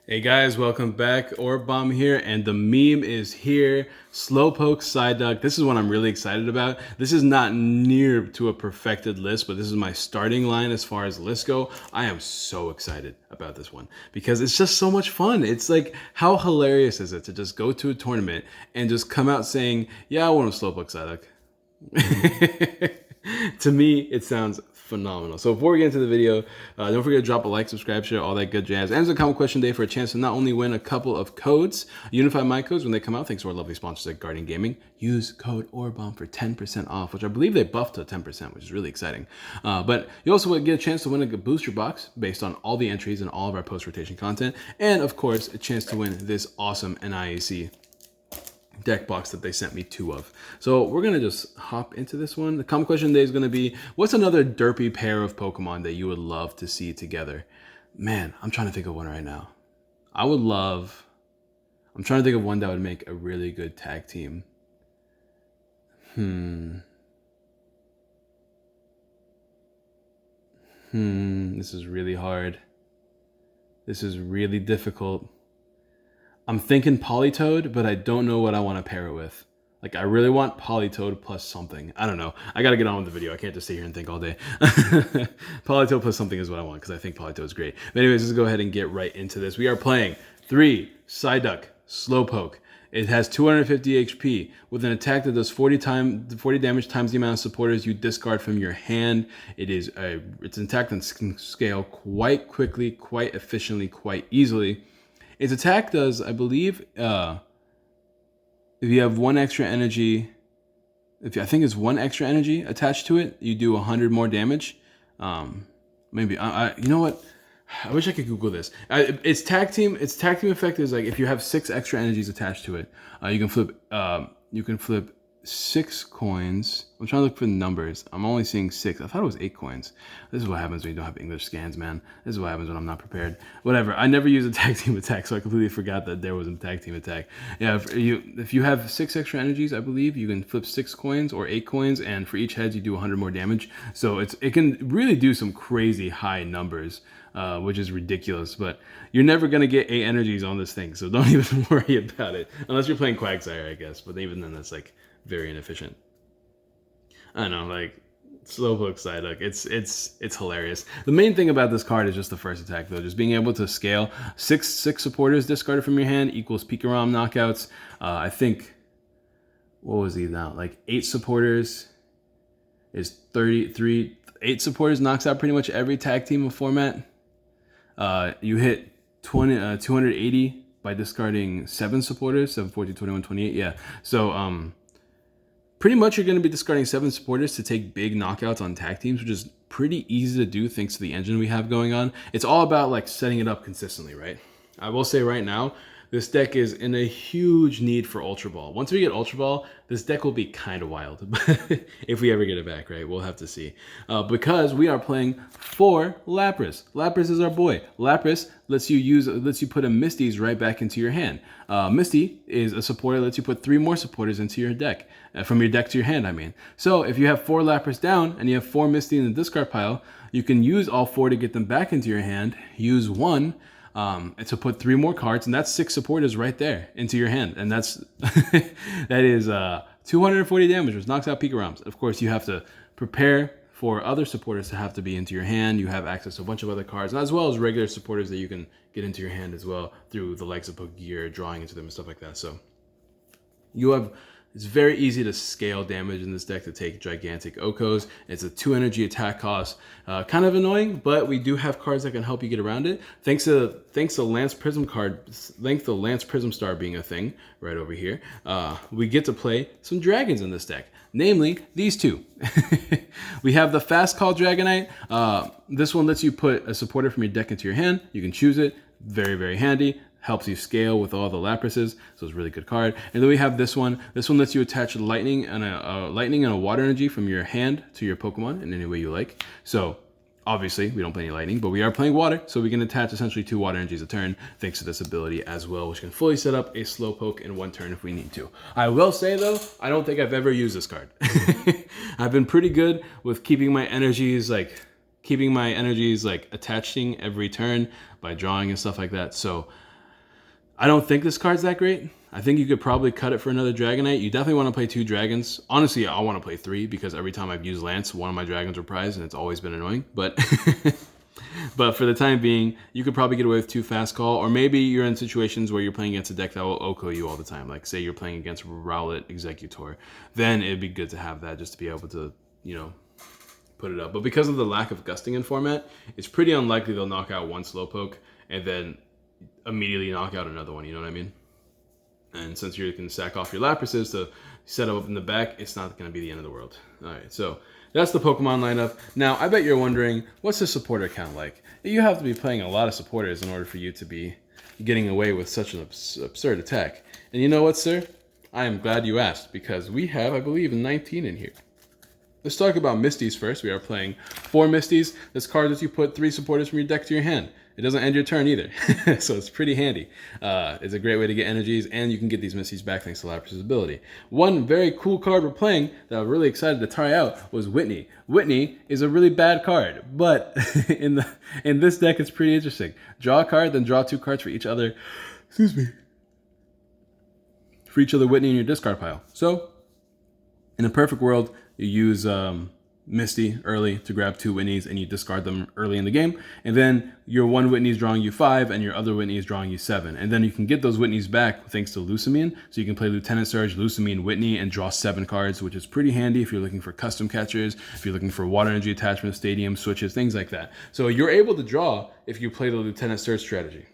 Hey guys, welcome back. Orb here, and the meme is here. Slowpoke, Psyduck. This is what I'm really excited about. This is not near to a perfected list, but this is my starting line as far as lists go. I am so excited about this one because it's just so much fun. It's like, how hilarious is it to just go to a tournament and just come out saying, yeah, I want a Slowpoke, Psyduck. To me, it sounds phenomenal. So before we get into the video, don't forget to drop a like, subscribe, share, all that good jazz. And it's a comment question day for a chance to not only win a couple of codes, Unify My codes when they come out, thanks to our lovely sponsors at Guardian Gaming. Use code ORBOMB for 10% off, which I believe they buffed to 10%, which is really exciting. But you also will get a chance to win a booster box based on all the entries and all of our post-rotation content. And of course, a chance to win this awesome NIAC deck box that they sent me 2 of. So we're gonna just hop into this one. The comment question today is gonna be, what's another derpy pair of Pokemon that you would love to see together? Man, I'm trying to think of one right now. I'm trying to think of one that would make a really good tag team. This is really hard. This is really difficult. I'm thinking Politoed, but I don't know what I want to pair it with. Like, I really want Politoed plus something. I don't know. I got to get on with the video. I can't just sit here and think all day. Politoed plus something is what I want, because I think Politoed is great. But anyways, let's go ahead and get right into this. We are playing 3 Psyduck Slowpoke. It has 250 HP with an attack that does 40 damage times the amount of supporters you discard from your hand. It's an attack that can scale quite quickly, quite efficiently, quite easily. Its attack does, I believe, if you have 1 extra energy, I think it's 1 extra energy attached to it, you do 100 more damage. Maybe you know what? I wish I could Google this. Its tag team effect is like, if you have 6 extra energies attached to it, you can flip 6 coins. I'm trying to look for the numbers. I'm only seeing 6. I thought it was 8 coins. This is what happens when you don't have English scans, man. This is what happens when I'm not prepared. Whatever. I never use a tag team attack, so I completely forgot that there was a tag team attack. Yeah, if you have 6 extra energies, I believe you can flip 6 coins or 8 coins, and for each head you do 100 more damage. So it can really do some crazy high numbers, which is ridiculous. But you're never gonna get 8 energies on this thing, so don't even worry about it unless you're playing Quagsire, I guess. But even then, that's like very inefficient. I don't know, like Slowpoke Psyduck, it's hilarious. The main thing about this card is just the first attack, though. Just being able to scale 6 supporters discarded from your hand equals Pikarom knockouts. I think, what was he now? Like 8 supporters is 33. 8 supporters knocks out pretty much every tag team of format. You hit 280 by discarding 7 supporters, 7, 14, 21, 28. Yeah. So pretty much you're going to be discarding 7 supporters to take big knockouts on tag teams, which is pretty easy to do thanks to the engine we have going on. It's all about like setting it up consistently, right? I will say right now, this deck is in a huge need for Ultra Ball. Once we get Ultra Ball, this deck will be kind of wild. If we ever get it back, right? We'll have to see. Because we are playing 4 Lapras. Lapras is our boy. Lapras lets you put a Misty's right back into your hand. Misty is a supporter that lets you put 3 more supporters into your deck. From your deck to your hand, I mean. So if you have 4 Lapras down and you have 4 Misty in the discard pile, you can use all 4 to get them back into your hand. Use 1 to put 3 more cards, and that's 6 supporters right there into your hand, and that is 240 damage, which knocks out Pikaroms. Of course, you have to prepare for other supporters to have to be into your hand. You have access to a bunch of other cards, as well as regular supporters that you can get into your hand as well through the likes of Pokegear, drawing into them and stuff like that. So it's very easy to scale damage in this deck to take gigantic Okos. It's a 2 energy attack cost. Kind of annoying, but we do have cards that can help you get around it. Thanks to Lance Prism Lance Prism Star being a thing right over here, we get to play some dragons in this deck. Namely, these 2. We have the Fast Call Dragonite. This one lets you put a supporter from your deck into your hand. You can choose it. Very, very handy. Helps you scale with all the Laprases, so it's a really good card. And then we have this one. This one lets you attach lightning and a water energy from your hand to your Pokemon in any way you like. So obviously we don't play any lightning, but we are playing water, so we can attach essentially 2 water energies a turn thanks to this ability as well, which can fully set up a Slowpoke in 1 turn if we need to. I will say though, I don't think I've ever used this card. I've been pretty good with keeping my energies attaching every turn by drawing and stuff like that. So I don't think this card's that great. I think you could probably cut it for another Dragonite. You definitely want to play 2 dragons. Honestly, I want to play 3 because every time I've used Lance, one of my dragons were prized and it's always been annoying. But but for the time being, you could probably get away with 2 fast call, or maybe you're in situations where you're playing against a deck that will OHKO you all the time. Like say you're playing against Rowlet Executor, then it'd be good to have that just to be able to, you know, put it up. But because of the lack of gusting in format, it's pretty unlikely they'll knock out one Slowpoke and then immediately knock out another one, you know what I mean? And since you can sack off your Laprases to set them up in the back, it's not going to be the end of the world. All right, so that's the Pokemon lineup. Now, I bet you're wondering, what's the supporter count like? You have to be playing a lot of supporters in order for you to be getting away with such an absurd attack. And you know what, sir? I am glad you asked, because we have, I believe, 19 in here. Let's talk about Misties first. We are playing 4 Misties. This card lets you put 3 supporters from your deck to your hand. It doesn't end your turn either, so it's pretty handy. It's a great way to get energies, and you can get these Misties back thanks to Lapras's ability. One very cool card we're playing that I'm really excited to try out was Whitney. Whitney is a really bad card, but in this deck it's pretty interesting. Draw a card, then draw 2 cards for each other. Excuse me. For each other Whitney in your discard pile. So, in a perfect world, you use Misty early to grab 2 Whitneys and you discard them early in the game. And then your one Whitney is drawing you 5 and your other Whitney is drawing you 7. And then you can get those Whitneys back thanks to Lusamine. So you can play Lieutenant Surge, Lusamine, Whitney, and draw 7 cards, which is pretty handy if you're looking for custom catchers, if you're looking for water energy attachment, stadium switches, things like that. So you're able to draw if you play the Lieutenant Surge strategy.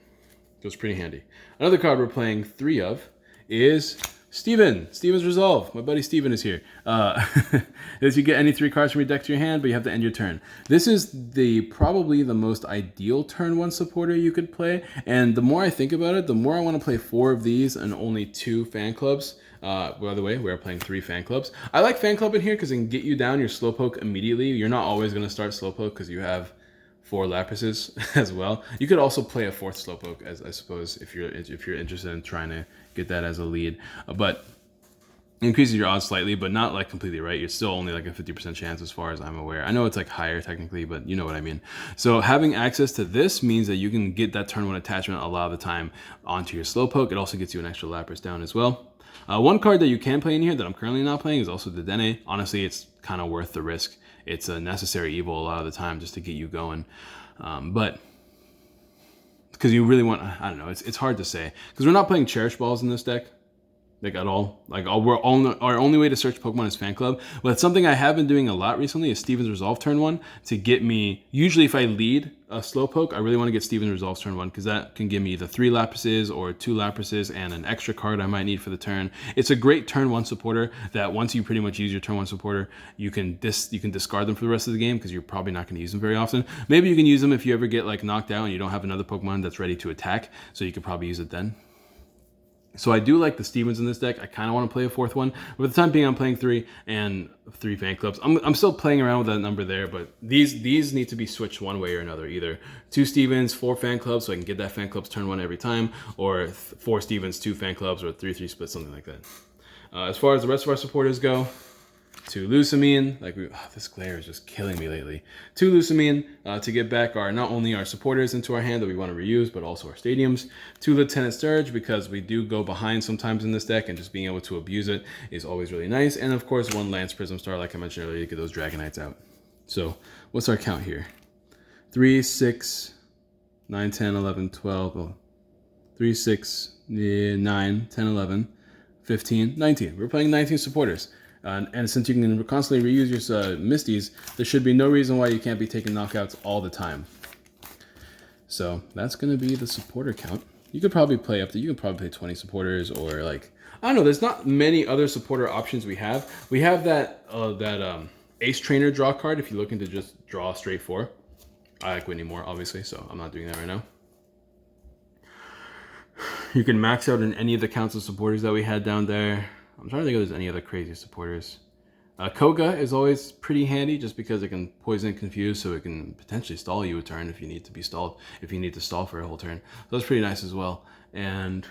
So it's pretty handy. Another card we're playing 3 of is Steven's Resolve. My buddy Steven is here. As you get any 3 cards from your deck to your hand, but you have to end your turn. This is probably the most ideal turn 1 supporter you could play. And the more I think about it, the more I want to play 4 of these and only 2 fan clubs. By the way, we're playing 3 fan clubs. I like fan club in here because it can get you down your Slowpoke immediately. You're not always going to start Slowpoke because you have 4 Laprases as well. You could also play a 4th Slowpoke, as I suppose, if you're interested in trying to get that as a lead. But it increases your odds slightly, but not like completely, right? You're still only like a 50% chance as far as I'm aware. I know it's like higher technically, but you know what I mean. So having access to this means that you can get that turn 1 attachment a lot of the time onto your Slowpoke. It also gets you an extra Lapras down as well. One card that you can play in here that I'm currently not playing is also the Dene. Honestly, it's kind of worth the risk. It's a necessary evil a lot of the time just to get you going. But because you really want, I don't know, it's hard to say. Because we're not playing Cherish Balls in this deck, like at all. Like our only way to search Pokemon is Fan Club. But something I have been doing a lot recently is Steven's Resolve turn 1 to get me, usually if I lead a Slowpoke, I really want to get Steven's Resolve turn 1 because that can give me either 3 Laprases or 2 Laprases and an extra card I might need for the turn. It's a great turn 1 supporter that once you pretty much use your turn 1 supporter, you can discard them for the rest of the game because you're probably not going to use them very often. Maybe you can use them if you ever get like knocked out and you don't have another Pokemon that's ready to attack, so you could probably use it then. So I do like the Stevens in this deck. I kind of want to play a 4th one. But for the time being, I'm playing 3 and 3 fan clubs. I'm still playing around with that number there, but these need to be switched one way or another. Either 2 Stevens, 4 fan clubs, so I can get that fan clubs turn 1 every time, or 4 Stevens, 2 fan clubs, or 3-3 split, something like that. As far as the rest of our supporters go, 2 Lusamine, this glare is just killing me lately. 2 Lusamine to get back not only our supporters into our hand that we want to reuse, but also our stadiums. 2 Lieutenant Surge, because we do go behind sometimes in this deck, and just being able to abuse it is always really nice. And of course, 1 Lance Prism Star, like I mentioned earlier, to get those Dragonites out. So what's our count here? 3, 6, 9, 10, 11, 12, 3, 6, 9, 10, 11, 15, 19. We're playing 19 supporters. And since you can constantly reuse your Misties, there should be no reason why you can't be taking knockouts all the time. So that's going to be the supporter count. You could probably play 20 supporters, or like, I don't know, there's not many other supporter options we have. We have that Ace Trainer draw card if you're looking to just draw straight 4. I like Whitney more, obviously, so I'm not doing that right now. You can max out in any of the counts of supporters that we had down there. I'm trying to think if there's any other crazy supporters. Koga is always pretty handy just because it can poison and confuse, so it can potentially stall you a turn if you need to be stalled, if you need to stall for a whole turn. So that's pretty nice as well. And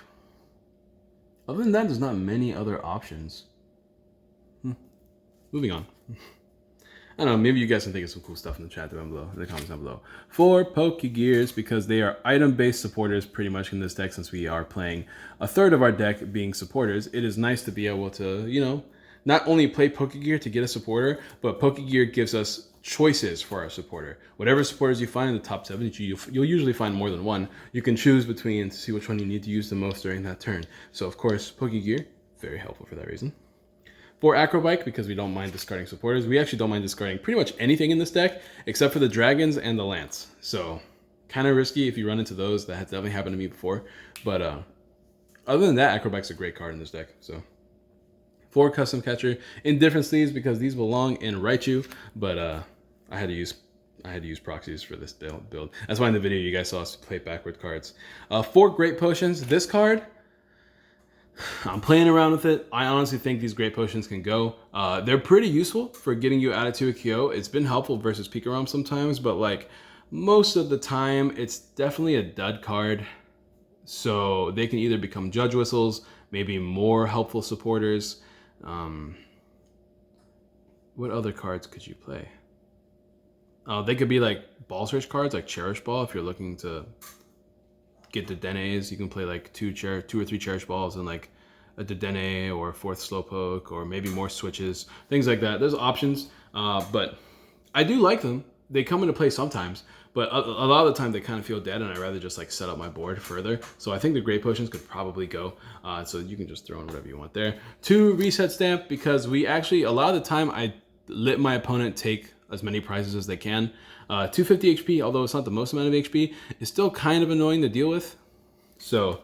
other than that, there's not many other options. Moving on. I don't know, maybe you guys can think of some cool stuff in the chat down below, in the comments down below. 4 Pokegears, because they are item-based supporters pretty much in this deck, since we are playing a third of our deck being supporters. It is nice to be able to, you know, not only play Pokegear to get a supporter, but Pokegear gives us choices for our supporter. Whatever supporters you find in the top 7, you'll usually find more than one. You can choose between to see which one you need to use the most during that turn. So of course, Pokegear, very helpful for that reason. 4 Acrobike, because we don't mind discarding supporters. We actually don't mind discarding pretty much anything in this deck, except for the Dragons and the Lance. So, kind of risky if you run into those. That has definitely happened to me before. But other than that, Acrobike's a great card in this deck. So, 4 Custom Catcher in different sleeves, because these belong in Raichu. But I had to use proxies for this build. That's why in the video you guys saw us play backward cards. 4 Great Potions. This card, I'm playing around with it. I honestly think these Great Potions can go. They're pretty useful for getting you out of 2 KO. It's been helpful versus Pikarom sometimes, but like most of the time, it's definitely a dud card. So they can either become Judge Whistles, maybe more helpful supporters. What other cards could you play? They could be like Ball Search cards, like Cherish Ball, if you're looking to get the Denes. You can play like 2 or 3 Cherish Balls and like a Dedenne or a 4th Slowpoke, or maybe more switches, things like that. There's options, but I do like them. They come into play sometimes, but a lot of the time they kind of feel dead, and I'd rather just like set up my board further. So I think the Great Potions could probably go. So you can just throw in whatever you want there. 2 Reset Stamp, because we actually, a lot of the time I let my opponent take as many prizes as they can. 250 HP, although it's not the most amount of HP, is still kind of annoying to deal with. So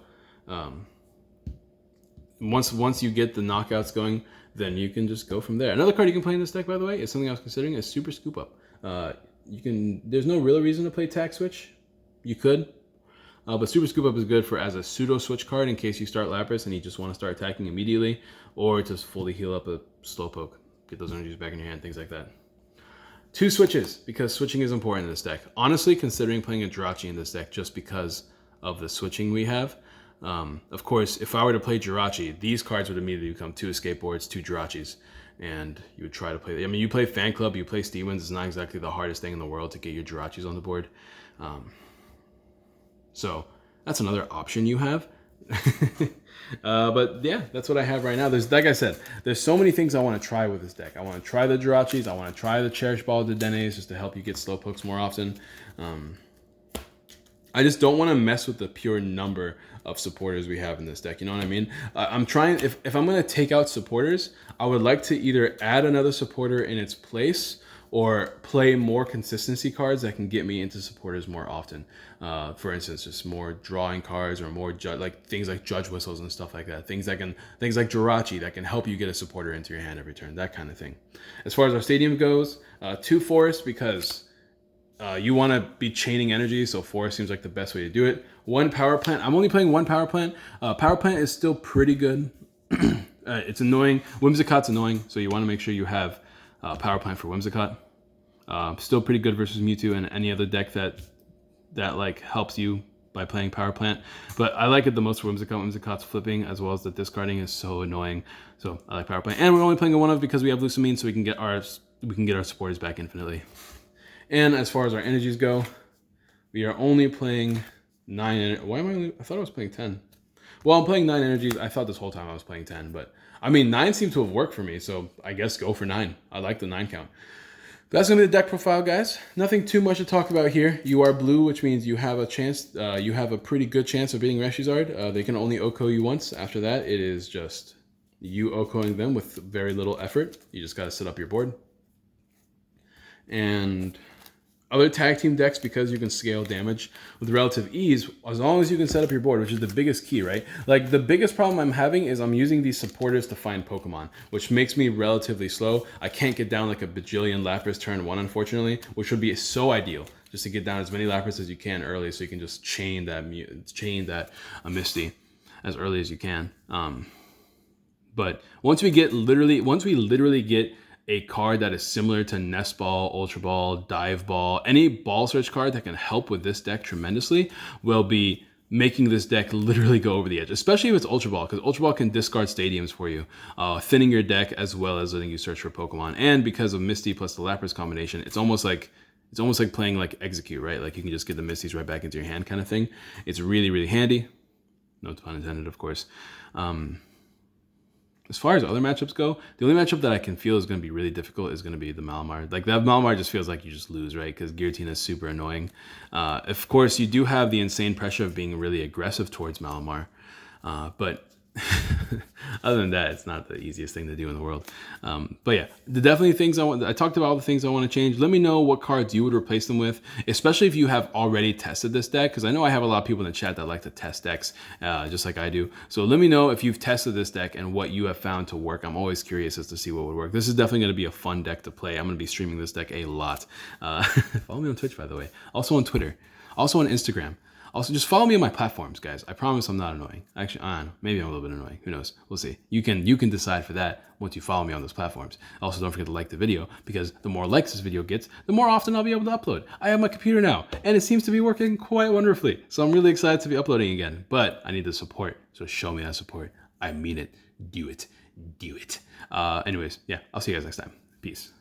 once you get the knockouts going, then you can just go from there. Another card you can play in this deck, by the way, is something I was considering, is Super Scoop Up. There's no real reason to play Tack Switch. You could, but Super Scoop Up is good for as a pseudo switch card in case you start Lapras and you just want to start attacking immediately, or just fully heal up a Slowpoke, get those energies back in your hand, things like that. 2 switches, because switching is important in this deck. Honestly, considering playing a Jirachi in this deck just because of the switching we have. Of course, if I were to play Jirachi, these cards would immediately become 2 Escape Boards, 2 Jirachis, and you would try to play. I mean, you play Fan Club, you play Steamwinds. It's not exactly the hardest thing in the world to get your Jirachis on the board. So that's another option you have. But yeah, that's what I have right now. There's, like I said, there's so many things I want to try with this deck. I want to try the Jirachis. I want to try the Cherish Ball Dedennes just to help you get Slowpokes more often. I just don't want to mess with the pure number of supporters we have in this deck. You know what I mean? I'm trying, if I'm going to take out supporters, I would like to either add another supporter in its place or play more consistency cards that can get me into supporters more often. For instance, just more drawing cards, or more like things like Judge Whistles and stuff like that. Things like Jirachi that can help you get a supporter into your hand every turn, that kind of thing. As far as our stadium goes, 2 Forest, because you want to be chaining energy, so Forest seems like the best way to do it. 1 Power Plant. I'm only playing 1 Power Plant. Power Plant is still pretty good. It's annoying. Whimsicott's annoying, so you want to make sure you have Power Plant for Whimsicott. Still pretty good versus Mewtwo and any other deck that like helps you by playing Power Plant. But I like it the most for Whimsicott. Whimsicott's flipping as well as the discarding is so annoying. So I like Power Plant. And we're only playing a 1-of because we have Lusamine, so we can get our supporters back infinitely. And as far as our energies go, we are only playing 9. I thought I was playing 10. Well, I'm playing 9 energies. I thought this whole time I was playing 10, but I mean, 9 seemed to have worked for me, so I guess go for 9. I like the 9 count. That's going to be the deck profile, guys. Nothing too much to talk about here. You are blue, which means you have a chance. You have a pretty good chance of beating Reshizard. They can only OHKO you once. After that, it is just you OHKOing them with very little effort. You just got to set up your board. And other tag team decks, because you can scale damage with relative ease, as long as you can set up your board, which is the biggest key, right? Like, the biggest problem I'm having is I'm using these supporters to find Pokemon, which makes me relatively slow. I can't get down like a bajillion Lapras turn 1, unfortunately, which would be so ideal, just to get down as many Lapras as you can early, so you can just chain that Misty as early as you can. But once we literally get a card that is similar to Nest Ball, Ultra Ball, Dive Ball, any Ball Search card that can help with this deck tremendously will be making this deck literally go over the edge, especially if it's Ultra Ball, because Ultra Ball can discard stadiums for you, thinning your deck as well as letting you search for Pokemon. And because of Misty plus the Lapras combination, it's almost like playing like Execute, right? Like you can just get the Misties right back into your hand kind of thing. It's really, really handy. No pun intended, of course. As far as other matchups go, the only matchup that I can feel is going to be really difficult is going to be the Malamar. Like that Malamar just feels like you just lose, right? Because Giratina is super annoying. Of course, you do have the insane pressure of being really aggressive towards Malamar, but other than that, it's not the easiest thing to do in the world. But yeah, definitely things I talked about all the things I want to change. Let me know what cards you would replace them with, especially if you have already tested this deck, because I know I have a lot of people in the chat that like to test decks, just like I do. So let me know if you've tested this deck and what you have found to work. I'm always curious as to see what would work. This is definitely going to be a fun deck to play. I'm going to be streaming this deck a lot. Follow me on Twitch, by the way. Also on Twitter. Also on Instagram. Also, just follow me on my platforms, guys. I promise I'm not annoying. Actually, I don't know. Maybe I'm a little bit annoying. Who knows? We'll see. You can decide for that once you follow me on those platforms. Also, don't forget to like the video, because the more likes this video gets, the more often I'll be able to upload. I have my computer now, and it seems to be working quite wonderfully. So I'm really excited to be uploading again. But I need the support. So show me that support. I mean it. Do it. Do it. Anyways, yeah. I'll see you guys next time. Peace.